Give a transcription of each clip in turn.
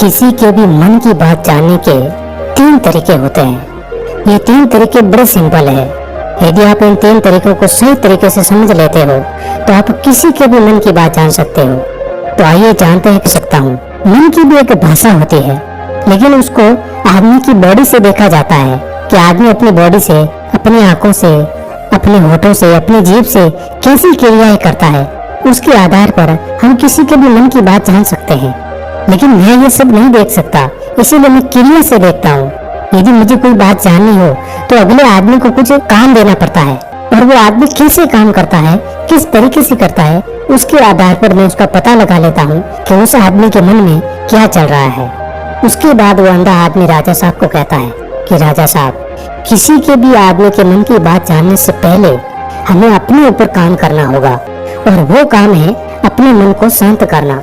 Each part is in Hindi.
किसी के भी मन की बात जानने के 3 तरीके होते हैं। ये 3 तरीके बड़े सिंपल है। यदि आप इन 3 तरीकों को सही तरीके से समझ लेते हो तो आप किसी के भी मन की बात जान सकते हो। तो आइए जानते हैं सकता हूँ। मन की भी एक भाषा होती है, लेकिन उसको आदमी की बॉडी से देखा जाता है कि आदमी अपनी बॉडी से, अपनी आंखों से, अपने होठों से, अपनी जीभ से कैसी क्रियाएं करता है, उसके आधार पर हम किसी के भी मन की बात जान सकते हैं। लेकिन मैं ये सब नहीं देख सकता, इसीलिए मैं क्रिया से देखता हूँ। यदि मुझे कोई बात जाननी हो तो अगले आदमी को कुछ काम देना पड़ता है, और वो आदमी कैसे काम करता है, किस तरीके से करता है, उसके आधार पर मैं उसका पता लगा लेता हूँ कि उस आदमी के मन में क्या चल रहा है। उसके बाद वो अंधा आदमी राजा साहब को कहता है कि राजा साहब, किसी के भी आदमी के मन की बात जानने से पहले हमें अपने ऊपर काम करना होगा, और वो काम है अपने मन को शांत करना,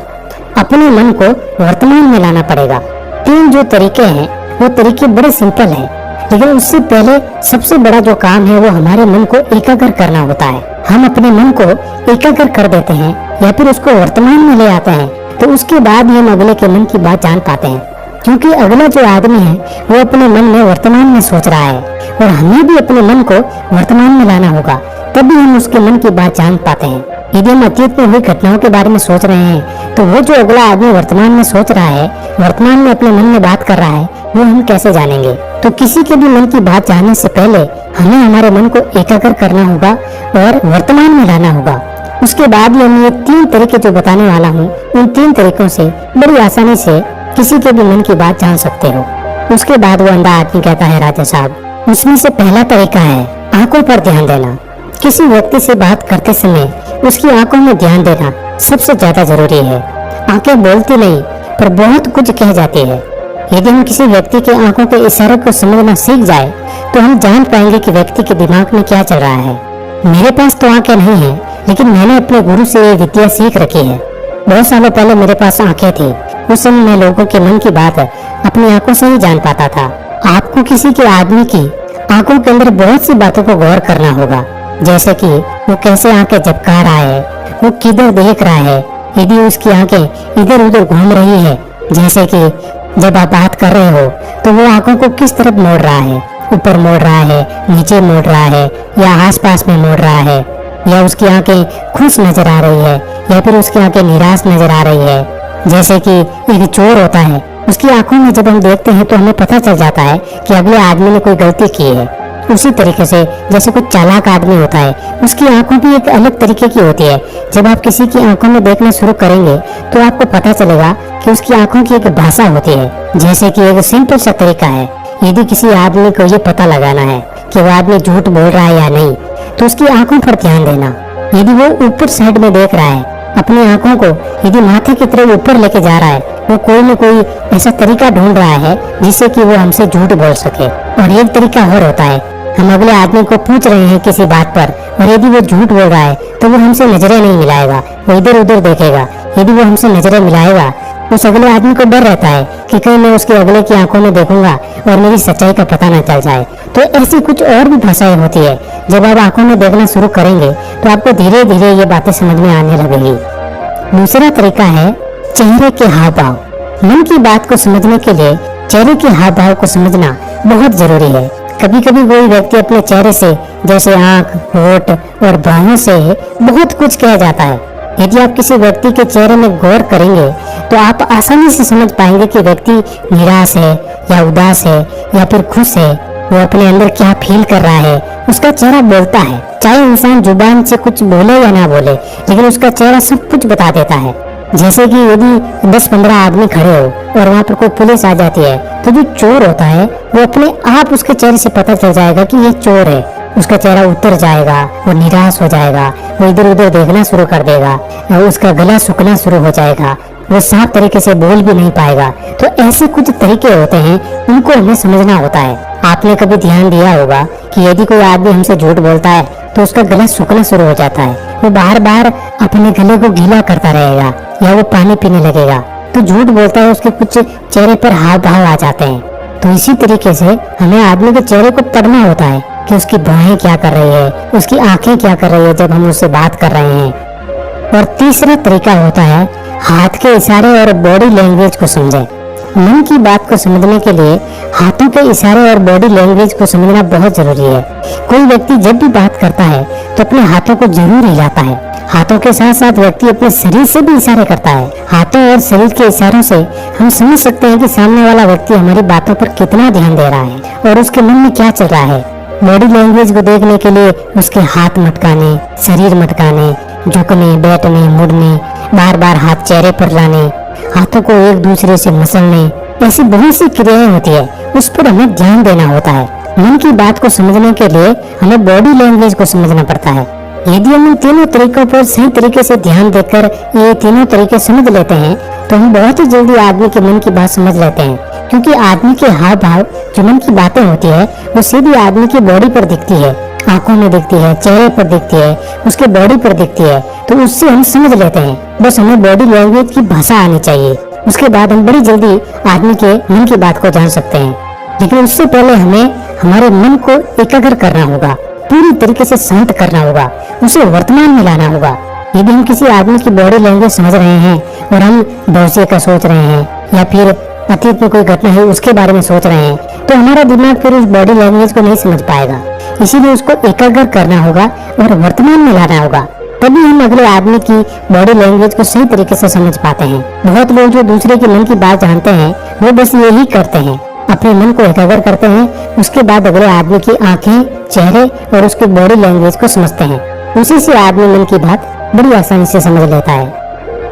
अपने मन को वर्तमान में लाना पड़ेगा। 3 जो तरीके हैं वो तरीके बड़े सिंपल हैं, लेकिन उससे पहले सबसे बड़ा जो काम है वो हमारे मन को एकाग्र करना होता है। हम अपने मन को एकाग्र कर देते हैं या फिर उसको वर्तमान में ले आते हैं, तो उसके बाद ही हम अगले के मन की बात जान पाते हैं। क्योंकि अगला जो आदमी है वो अपने मन में वर्तमान में सोच रहा है, और हमें भी अपने मन को वर्तमान में लाना होगा, तभी हम उसके मन की बात जान पाते हैं। यदि हम अतीत में हुई घटनाओं के बारे में सोच रहे हैं तो वो जो अगला आदमी वर्तमान में सोच रहा है, वर्तमान में अपने मन में बात कर रहा है, वो हम कैसे जानेंगे। तो किसी के भी मन की बात जानने से पहले हमें हमारे मन को एकाग्र करना होगा और वर्तमान में लाना होगा। उसके बाद ही हम ये 3 तरीके जो बताने वाला हूँ, उन 3 तरीकों से बड़ी आसानी से किसी के भी मन की बात जान सकते हो। उसके बाद वो अंधा आदमी कहता है राजा साहब, उसमें से पहला तरीका है आंखों पर ध्यान देना। किसी व्यक्ति से बात करते समय उसकी आंखों में ध्यान देना सबसे ज्यादा जरूरी है। आंखें बोलती नहीं पर बहुत कुछ कह जाती है। यदि हम किसी व्यक्ति के आंखों के इशारे को समझना सीख जाए तो हम जान पाएंगे कि व्यक्ति के दिमाग में क्या चल रहा है। मेरे पास तो आंखें नहीं है, लेकिन मैंने अपने गुरु से ये विद्या सीख रखी है। बहुत सालों पहले मेरे पास आंखें थी, उस समय मैं लोगों के मन की बात अपनी आंखों से ही जान पाता था। आपको किसी के आदमी की आंखों के अंदर बहुत सी बातों को गौर करना होगा, जैसे कि वो कैसे आंखें झपका रहा है, वो किधर देख रहा है। यदि उसकी आंखें इधर उधर घूम रही है, जैसे कि जब आप बात कर रहे हो तो वो आंखों को किस तरफ मोड़ रहा है, ऊपर मोड़ रहा है, नीचे मोड़ रहा है, या आसपास में मोड़ रहा है, या उसकी आंखें खुश नजर आ रही है या फिर उसकी आंखें निराश नजर आ रही है। जैसे कि एक चोर होता है, उसकी आंखों में जब हम देखते हैं तो हमें पता चल जाता है कि अगले आदमी ने कोई गलती की है। उसी तरीके से जैसे कोई चालाक आदमी होता है, उसकी आंखों भी एक अलग तरीके की होती है। जब आप किसी की आंखों में देखना शुरू करेंगे तो आपको पता चलेगा कि उसकी आंखों की एक भाषा होती है। जैसे कि एक सिंपल सा तरीका है, यदि किसी आदमी को ये पता लगाना है कि वो आदमी झूठ बोल रहा है या नहीं, तो उसकी आंखों पर ध्यान देना। यदि वो ऊपर साइड में देख रहा है, अपनी आंखों को यदि माथे की तरफ ऊपर लेके जा रहा है, वो कोई न कोई ऐसा तरीका ढूंढ रहा है जिससे कि वो हमसे झूठ बोल सके। और एक तरीका और होता है, हम अगले आदमी को पूछ रहे हैं किसी बात पर, और यदि वो झूठ बोल रहा है तो वो हमसे नजरें नहीं मिलाएगा, वो इधर उधर देखेगा। यदि वो हमसे नजरें मिलाएगा, उस अगले आदमी को डर रहता है कि कहीं मैं उसके अगले की आंखों में देखूंगा और मेरी सच्चाई का पता न चल जाए। तो ऐसी कुछ और भी भाषाएं होती है। जब आप आंखों में देखना शुरू करेंगे तो आपको धीरे धीरे ये बातें समझ में आने लगेगी। दूसरा तरीका है चेहरे के हाव भाव। मन की बात को समझने के लिए चेहरे के हाव भाव को समझना बहुत जरूरी है। कभी कभी कोई व्यक्ति अपने चेहरे से, जैसे आंख, होठ और बाहों से बहुत कुछ कह जाता है। यदि आप किसी व्यक्ति के चेहरे में गौर करेंगे तो आप आसानी से समझ पाएंगे कि व्यक्ति निराश है या उदास है या फिर खुश है। वो अपने अंदर क्या फील कर रहा है, उसका चेहरा बोलता है। चाहे इंसान जुबान से कुछ बोले या ना बोले, लेकिन उसका चेहरा सब कुछ बता देता है। जैसे कि यदि 10-15 आदमी खड़े हो और वहाँ पर कोई पुलिस आ जाती है, तो जो चोर होता है वो अपने आप उसके चेहरे से पता चल जाएगा कि ये चोर है। उसका चेहरा उतर जाएगा, वो निराश हो जाएगा, वो इधर उधर देखना शुरू कर देगा, उसका गला सूखना शुरू हो जाएगा, वो साफ तरीके से बोल भी नहीं पाएगा। तो ऐसे कुछ तरीके होते हैं, उनको हमें समझना होता है। आपने कभी ध्यान दिया होगा कि यदि कोई आदमी हमसे झूठ बोलता है तो उसका गला सूखना शुरू हो जाता है, वो बार बार अपने गले को गीला करता रहेगा या वो पानी पीने लगेगा। तो झूठ बोलता है, उसके कुछ चेहरे पर हाव भाव आ जाते हैं। तो इसी तरीके से हमें आदमी के चेहरे को पढ़ना होता है कि उसकी बाहें क्या कर रही है, उसकी आंखें क्या कर रही है जब हम उससे बात कर रहे हैं। और तीसरा तरीका होता है हाथ के इशारे और बॉडी लैंग्वेज को समझें। मन की बात को समझने के लिए हाथों के इशारे और बॉडी लैंग्वेज को समझना बहुत जरूरी है। कोई व्यक्ति जब भी बात करता है तो अपने हाथों को जरूर हिलाता है। हाथों के साथ साथ व्यक्ति अपने शरीर से भी इशारे करता है। हाथों और शरीर के इशारों से हम समझ सकते हैं कि सामने वाला व्यक्ति हमारी बातों पर कितना ध्यान दे रहा है और उसके मन में क्या चल रहा है। बॉडी लैंग्वेज को देखने के लिए उसके हाथ मटकाने, शरीर मटकाने, झुकने, बैठने, मुड़ने, बार बार हाथ चेहरे पर लाने, हाथों को एक दूसरे से मसलने, ऐसी बहुत सी क्रियाएं होती है, उस पर हमें ध्यान देना होता है। मन की बात को समझने के लिए हमें बॉडी लैंग्वेज को समझना पड़ता है। यदि हम इन तीनों तरीकों पर सही तरीके से ध्यान देकर ये तीनों तरीके समझ लेते हैं तो हम बहुत ही जल्दी आदमी के मन की बात समझ लेते हैं, क्योंकि आदमी के हाव भाव, जो मन की बातें होती है, वो सीधी आदमी की बॉडी पर दिखती है, आंखों में दिखती है, चेहरे पर दिखती है, उसके बॉडी पर दिखती है, तो उससे हम समझ लेते हैं। बस हमें बॉडी लैंग्वेज की भाषा आनी चाहिए, उसके बाद हम बड़ी जल्दी आदमी के मन की बात को जान सकते हैं। लेकिन उससे पहले हमें हमारे मन को एकाग्र करना होगा, पूरी तरीके से शांत करना होगा, उसे वर्तमान में लाना होगा। यदि हम किसी आदमी की बॉडी लैंग्वेज समझ रहे हैं और हम भविष्य का सोच रहे हैं या फिर अतीत में कोई घटना है उसके बारे में सोच रहे हैं, तो हमारा दिमाग फिर उस बॉडी लैंग्वेज को नहीं समझ पाएगा। इसीलिए उसको एकाग्र करना होगा और वर्तमान में लाना होगा, तभी हम अगले आदमी की बॉडी लैंग्वेज को सही तरीके से समझ पाते हैं। बहुत लोग जो दूसरे के मन की बात जानते हैं वो बस यही करते हैं, अपने मन को एकाग्र करते हैं, उसके बाद अगले आदमी की आंखें, चेहरे और उसके बॉडी लैंग्वेज को समझते हैं। उसी से आदमी मन की बात बड़ी आसानी से समझ लेता है।